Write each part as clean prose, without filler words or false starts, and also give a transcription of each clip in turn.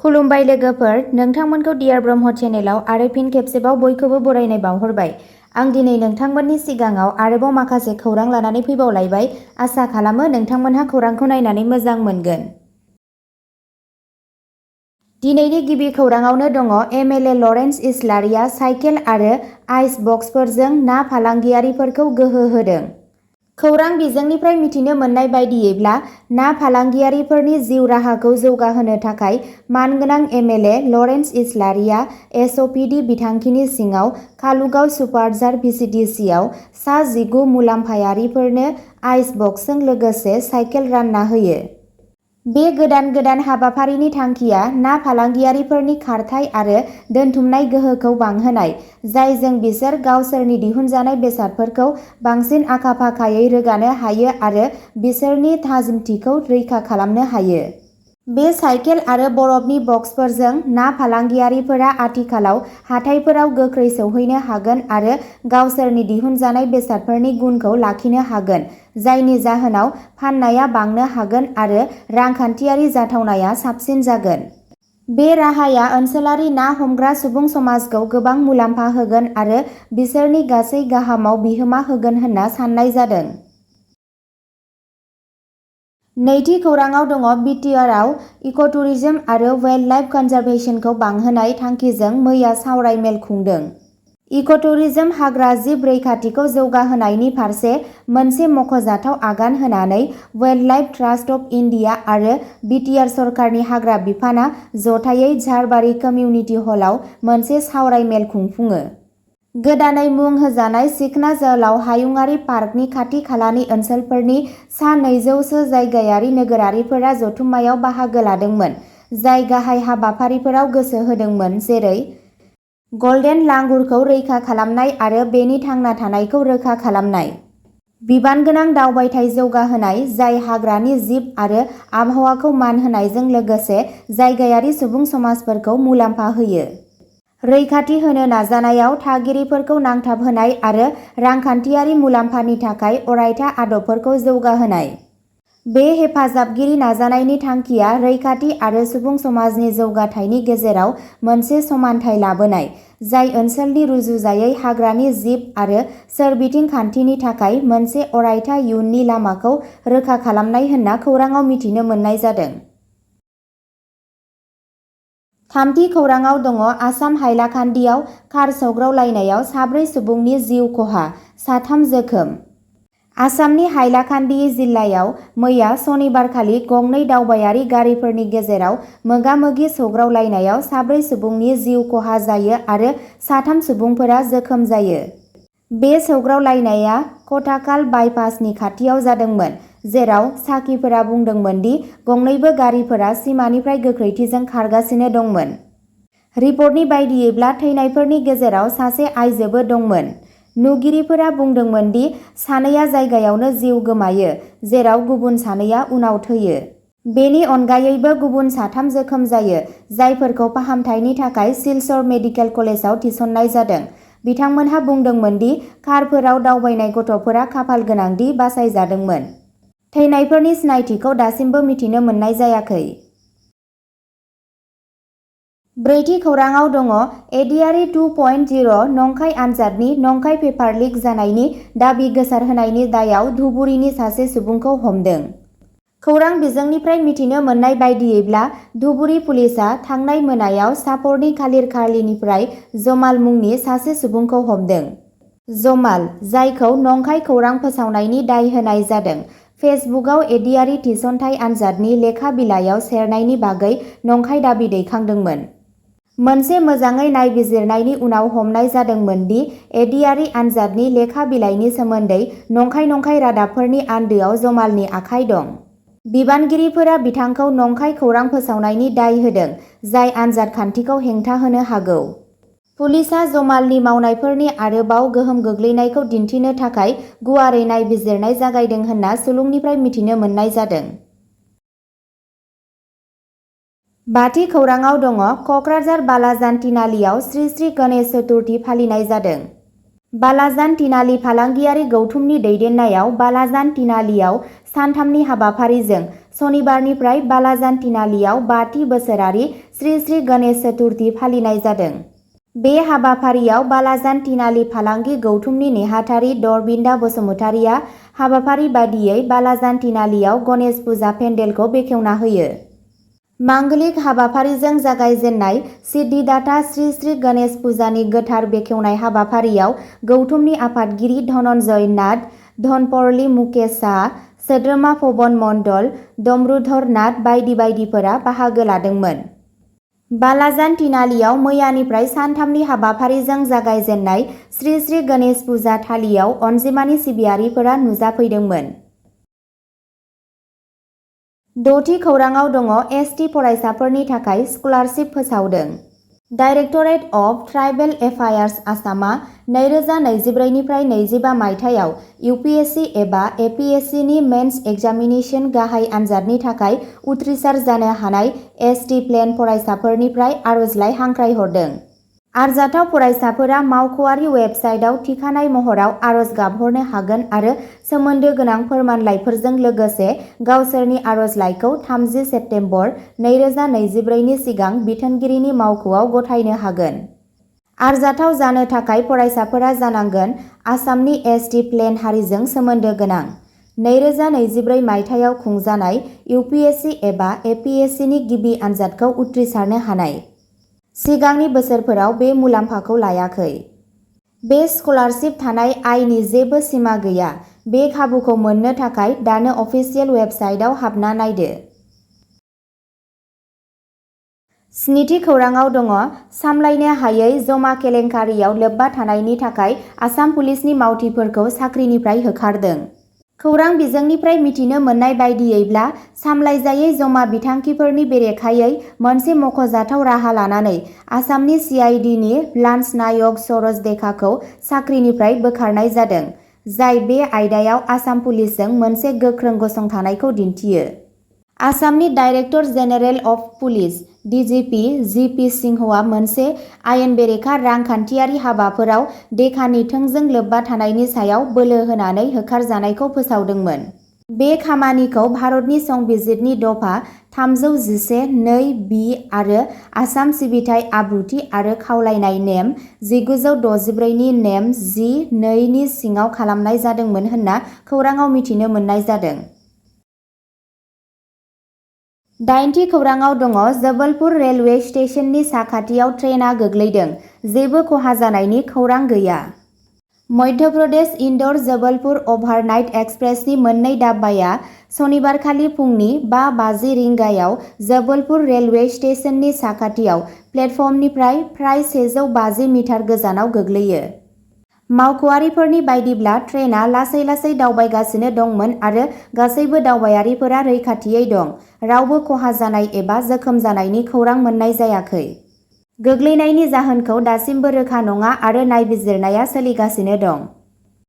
खुलुमबाय लोगोफोर, नोंथांमोनखौ डियार ब्रह्म चेनेलाव आरो फिन खेबसेबाव बयखौबो बरायनाय बावहरबाय। आं दिनै नोंथांमोननि सिगाङाव आरोबाव माखासे खौरां लानानै फैबावलायबाय। आसा खालामो नोंथांमोनहा खौरांखौ नायनानै मोजां मोनगोन। दिनैनि गिबि खौराङावनो दङ एमएलए लरेन्स इस्लारिया साइकेल आरो आइस बक्सफोरजों ना फालांगियारिफोरखौ गोहो होदों। खौरां बिजोंनिफ्राय मिथिनो मोननाय बायदियैब्ला ना फालांगियारिफोरनि जिउ राहाखौ जौगाहोनो थाखाय मानगोनां एमएलए लरेन्स इस्लारिया एसअपिडि बिथांखिनि सिङाव कालुगाव सुपारजार भिसिडिसिआव सा 19 मुलाम्फायारिफोरनो आइस बक्सजों लोगोसे साइकेल रानना होयो। बे गोदान हाबाफारिनि थांखिया ना फालांगियारिफोरनि खारथाइ आरो दोनथुमनाय गोहोखौ बांहोनाय, जायजों बिसोर गावसोरनि दिहुनजानाय बेसादफोरखौ बांसिन आखा-फाखायै रोगानो हायो आरो बिसोरनि थाजिमथिखौ रैखा खालामनो हायो। बे साइकेल आरो बरफनि बक्सफोरजों ना फालांगियारिफोरा आथिखालाव हाथाइफोराव गोख्रै सौहैनो हागोन आरो गावसोरनि दिहुनजानाय बेसादफोरनि गुनखौ लाखिनो हागोन, जायनि जाहोनाव फाननाया बांनो हागोन आरो रांखान्थियारि जाथावनाया साबसिन जागोन। बे राहाया ओनसोलारि ना हमग्रा सुबुं समाजखौ गोबां मुलाम्फा होगोन आरो बिसोरनि गासै गाहामाव बिहोमा होगोन होनना साननाय जादों। नैथि खौराङाव दङ बिटिआरआव इक'टुरिज्म आरो वाइल्डलाइफ कनजारभेशनखौ बांहोनाय थांखिजों मैया सावराय मेल खुंदों। इक'टुरिज्म हाग्रा जिब रैखाथिखौ जौगाहोनायनि फारसे मोनसे मख'जाथाव आगान होनानै वाइल्डलाइफ ट्रास्ट अफ इन्डिया आरो बिटिआर सरकारनि हाग्रा बिफानआ जथायै झारबारि कमिउनिटि हलआव मोनसे सावराय मेल खुंफुङो। गोदानै मुं होजानाय सिखना जोहोलाव हायुङारि पार्कनि खाथि खालानि ओनसोलफोरनि सा 200 सो जायगायारि नोगोरारिफोरा जथुम्मायाव बाहागो लादोंमोन, जाय गाहाय हाबाफारिफोराव गोसो होदोंमोन जेरै गल्डेन लांगुरखौ रैखा खालामनाय आरो बेनि थांना थानायखौ रोखा खालामनाय, बिबानगोनां दावबायथाय जौगाहोनाय जाय हाग्रानि जिब आरो आबहावाखौ मान होनायजों लोगोसे जायगायारि सुबुं समाजफोरखौ मुलाम्फा होयो, रैखाथि होनो नाजानायाव थागिरिफोरखौ नांथाब होनाय आरो रांखान्थियारि मुलाम्फानि थाखाय अरायथा आदबफोरखौ जौगाहोनाय। बे हेफाजाबगिरि नाजानायनि थांखिया रैखाथि आरो सुबुं समाजनि जौगाथायनि गेजेराव मोनसे समानथाय लाबोनाय, जाय ओनसोलनि रुजुजायै हाग्रानि जिब आरो सोरबिथिं खान्थिनि थाखाय मोनसे अरायथा इयुननि लामाखौ रोखा खालामनाय होनना खौराङाव मिथिनो मोननाय जादों। थामथि खौराङाव दङ आसाम हाइलाकान्दियाव कार सौग्रावलायनायाव 4 सुबुंनि जिउ खहा, 3 जोखोम। आसामनि हाइलाकान्दि जिल्लायाव मैया सनिबारखालि गंनै दावबायारि गारिफोरनि गेजेराव मोगा-मोगि सौग्रावलायनायाव 4 सुबुंनि जिउ खहा जायो आरो 3 सुबुंफोरा जोखोम जायो। बे सौग्रावलायनाया कटाकाल बाइपासनि खाथियाव जादोंमोन, जेराव साखिफोरा बुंदोंमोन दि गंनैबो गारिफोरा सिमानिफ्राय गोख्रैथिजों खारगासिनो दंमोन। रिपर्टनि बायदियैब्ला थैनायफोरनि गेजेराव सासे आइजोबो दंमोन। नुगिरिफोरा बुंदोंमोन दि सानैया जायगायावनो जिउ गोमायो, जेराव गुबुन सानैया उनाव थैयो। बेनि अनगायैबो गुबुन 3 जोखोम जायो, जायफोरखौ फाहामथायनि थाखाय सिलचर मेडिकेल कलेजाव थिसननाय जादों। बिथांमोनहा बुंदोंमोन दि कारफोराव दावबायनाय गथ'फोरा खाफाल गोनां दि बासायजादोंमोन। थैनायफोरनि सिनायथिखौ दासिमबो मिथिनो मोननाय जायाखै। ब्रैथि खौराङाव दङ एडिआरइ 2.0 नंखाय आनजादनि नंखाय पेपार लिक जानायनि दाबि गोसारहोनायनि दायाव धुबुरीनि सासे सुबुंखौ हमदों। खौरां बिजोंनिफ्राय मिथिनो मोननाय बायदियैब्ला धुबुरी पुलिसआ थांनाय मोनायाव चापरनि खालिरखालिनिफ्राय जमाल मुंनि सासे सुबुंखौ हमदों। जमाल, जायखौ नंखाय खौरां फोसावनायनि दाय होनाय जादों, फेसबुकआव एडिआरइ थिसनथाइ आनजादनि लेखा बिलाइयाव सेरनायनि बागै नंखाय दाबि दैखांदोंमोन। मोनसे मोजाङै नायबिजिरनायनि उनाव हमनाय जादोंमोन दि एडिआरइ आनजादनि लेखा बिलाइनि सोमोन्दै नंखाय रादाबफोरनि आन्दोआव जमालनि आखाइ दं। बिबानगिरिफोरा बिथांखौ नंखाय खौरां फोसावनायनि दाय होदों, जाय आनजाद खान्थिखौ हेंथा होनो हागौ। पुलिसआ जमालनि मावनायफोरनि आरोबाव गोहोम गोग्लैनायखौ दिन्थिनो थाखाय गुवारै नायबिजिरनाय जागायदों होनना सुलुंनिफ्राय मिथिनो मोननाय जादों। बाथि खौराङाव दङ क'क्राझार बालाजान तिनालियाव श्री श्री गणेश चतुर्थी फालिनाय जादों। बालाजान तिनालि फालांगियारि गौथुमनि दैदेननायाव बालाजान तिनालियाव सानथामनि हाबाफारिजों सनिबारनिफ्राय बालाजान तिनालियाव 5थि बोसोरारि श्री श्री गणेश चतुर्थी फालिनाय जादों। बे हाबाफारियाव बालाजान तिनालि फालांगि गौथुमनि नेहाथारि दरबिन्दा बसुमतारिया हाबाफारि बादियै बालाजान तिनालियाव गणेश फुजा पेन्डेलखौ बेखेवना होयो। मांगलिक हाबाफारिजों जागायजेननाय सिद्धिदाता श्री श्री गणेश फुजानि गोथार बेखेवनाय हाबाफारियाव गौथुमनि आफादगिरि धनन्जय नाथ, धनपरलि मुकेश शाह, सोद्रोमा पवन मण्डल, दमरुधर नाथ बायदि बायदिफोरा बाहागो लादोंमोन। बालाजान तिनालियाव मैयानिफ्राय सानथामनि हाबाफारिजों जागायजेननाय श्री श्री गणेश फुजा थालियाव अनजिमानि सिबियारिफोरा नुजाफैदोंमोन। 6थि खौराङाव दङ एसटि फरायसाफोरनि थाखाय scholarship फोसावदों। Directorate of tribal affairs आसामआ 2024निफ्राय 25 मायथाइयाव UPSC एबा APSCनि मेन्स एग्जामिनेशन गाहाय आनजादनि थाखाय उथ्रिसार जानो हानाय एसटि प्लेन फरायसाफोरनिफ्राय आर'जलाइ हांख्रायहरदों। आरजाथाव फरायसाफोरा मावख'आरि वेबसाइटआव थिखानाय महराव आर'ज गाबहरनो हागोन आरो सोमोन्दो गोनां फोरमानलाइफोरजों लोगोसे गावसोरनि आर'जलाइखौ 30 सेप्तेम्बर 2024नि सिगां बिथोनगिरिनि मावख'आव गथायनो हागोन। आरजाथाव जानो थाखाय फरायसाफोरा जानांगोन आसामनि एसटि प्लेन हारिजों सोमोन्दो गोनां, 2024 मायथाइयाव खुंजानाय UPSC एबा APSCनि गिबि आनजादखौ उथ्रिसारनो हानाय। सिगांनि बोसोरफोराव बे मुलाम्फाखौ लायाखै। बे स्कलारशिप थानाय आयनि जेबो सिमा गैया। बे खाबुखौ मोननो थाखाय दानो अफिसियेल वेबसाइटआव हाबना नायदो। 7थि खौराङाव दङ सामलायनो हायै जमा केलेंकारियाव लोब्बा थानायनि थाखाय आसाम पुलिसनि मावथिफोरखौ साख्रिनिफ्राय होखारदों। खौरां बिजोंनिफ्राय मिथिनो मोननाय बायदियैब्ला सामलायजायै जमा बिथांखिफोरनि बेरेखायै मोनसे मख'जाथाव राहा लानानै आसामनि CIDनि लान्स नायक सरोज देकाखौ साख्रिनिफ्राय बोखारनाय जादों, जाय बे आयदायाव आसाम पुलिसजों मोनसे गोख्रों गसंथानायखौ दिन्थियो। आसामनि director general of police DGP GP सिंहआ मोनसे आयेन बेरेखा रांखान्थियारि हाबाफोराव देकानि थोंजों लोब्बा थानायनि सायाव बोलो होनानै होखारजानायखौ फोसावदोंमोन। बे खामानिखौ भारतनि संबिजिरनि दफा 311(2)(b) आरो आसाम सिबिथाइ आब्रुथि आरो खावलायनाय नेम 1964नि नेम G(2) नि सिङाव खालामनाय जादोंमोन होनना खौराङाव मिथिनो मोननाय जादों। 8थि खौराङाव दङ जबलपुर रेलवे स्टेशननि साखाथियाव ट्रेनआ गोग्लैदों, जेबो खहा जानायनि खौरां गैया। मध्य प्रदेश इन्दौर जबलपुर अभारनाइट एक्सप्रेसनि मोननै डाब्बाया सनिबारखालि फुंनि 5:50 रिंगायाव जबलपुर रेलवे स्टेशननि साखाथियाव प्लेटफर्मनिफ्राय फ्राय 150 मिटार गोजानाव गोग्लैयो। मावख'आरिफोरनि बायदिब्ला ट्रेनआ लासै-लासै दावबायगासिनो दंमोन आरो गासैबो दावबायारिफोरा रैखाथियै दं। रावबो खहा जानाय एबा जोखोम जानायनि खौरां मोननाय जायाखै। गोग्लैनायनि जाहोनखौ दासिमबो रोखा नङा आरो नायबिजिरनाया सोलिगासिनो दं।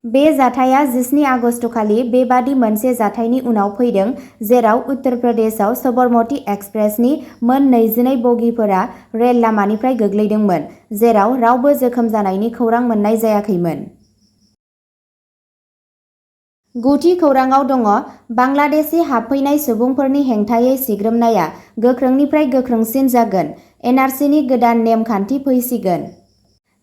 बे जाथाया 17 आगस्तखालि बेबादि मोनसे जाथायनि उनाव फैदों जेराव उत्तर प्रदेशआव सबरमती एक्सप्रेसनि मोन 22 बगिफोरा रेल लामानिफ्राय गोग्लैदोंमोन, जेराव रावबो जोखोम जानायनि खौरां मोननाय जायाखैमोन। 9थि खौराङाव दङ बांलादेशि हाबफैनाय सुबुंफोरनि हेंथायै सिग्रोमनाया गोख्रोंनिफ्राय गोख्रोंसिन जागोन, NRCनि गोदान नेम-खान्थि फैसिगोन।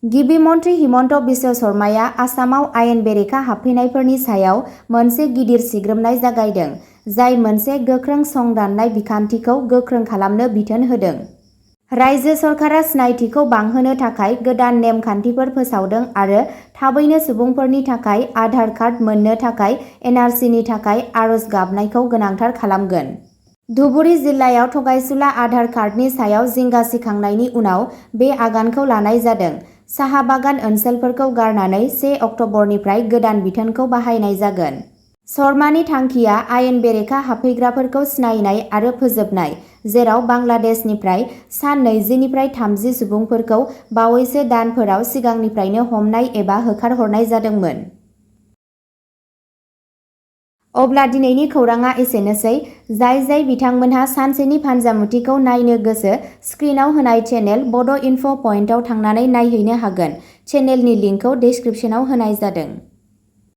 गिबि मन्थ्रि हिमन्त बिश्व शर्माया आसामाव आयेन बेरेखा हाबफैनायफोरनि सायाव मोनसे गिदिर सिग्रोमनाय जागायदों, जाय मोनसे गोख्रों संदाननाय बिखान्थिखौ गोख्रों खालामनो बिथोन होदों। रायजो सरकारा सिनायथिखौ बांहोनो थाखाय गोदान नेम-खान्थिफोर फोसावदों आरो थाबैनो सुबुंफोरनि थाखाय आधार कार्ड मोननो थाखाय NRCनि थाखाय आर'ज गाबनायखौ गोनांथार खालामगोन। धुबुरी जिल्लायाव थगायसुला आधार कार्डनि सायाव जिंगा सिखांनायनि उनाव बे आगानखौ लानाय जादों। साहा बागान ओनसोलफोरखौ गारनानै 1 अक्ट'बरनिफ्राय गोदान बिथोनखौ बाहायनाय जागोन। शर्मानि थांखिया आयेन बेरेखा हाबफैग्राफोरखौ सिनायनाय आरो फोजोबनाय, जेराव बांलादेशनिफ्राय सान 20निफ्राय 30 सुबुंफोरखौ बावैसो दानफोराव सिगांनिफ्रायनो हमनाय एबा होखारहरनाय जादोंमोन। अब्ला दिनैनि खौराङा एसेनोसै। जाय बिथांमोनहा सानसेनि फानजामुथिखौ नायनो गोसो, स्क्रिनाव होनाय चेनेल बड' इनफ' पइन्टआव थांनानै नायहैनो हागोन। चेनेलनि लिंकखौ डेस्क्रिप्शनाव होनाय जादों।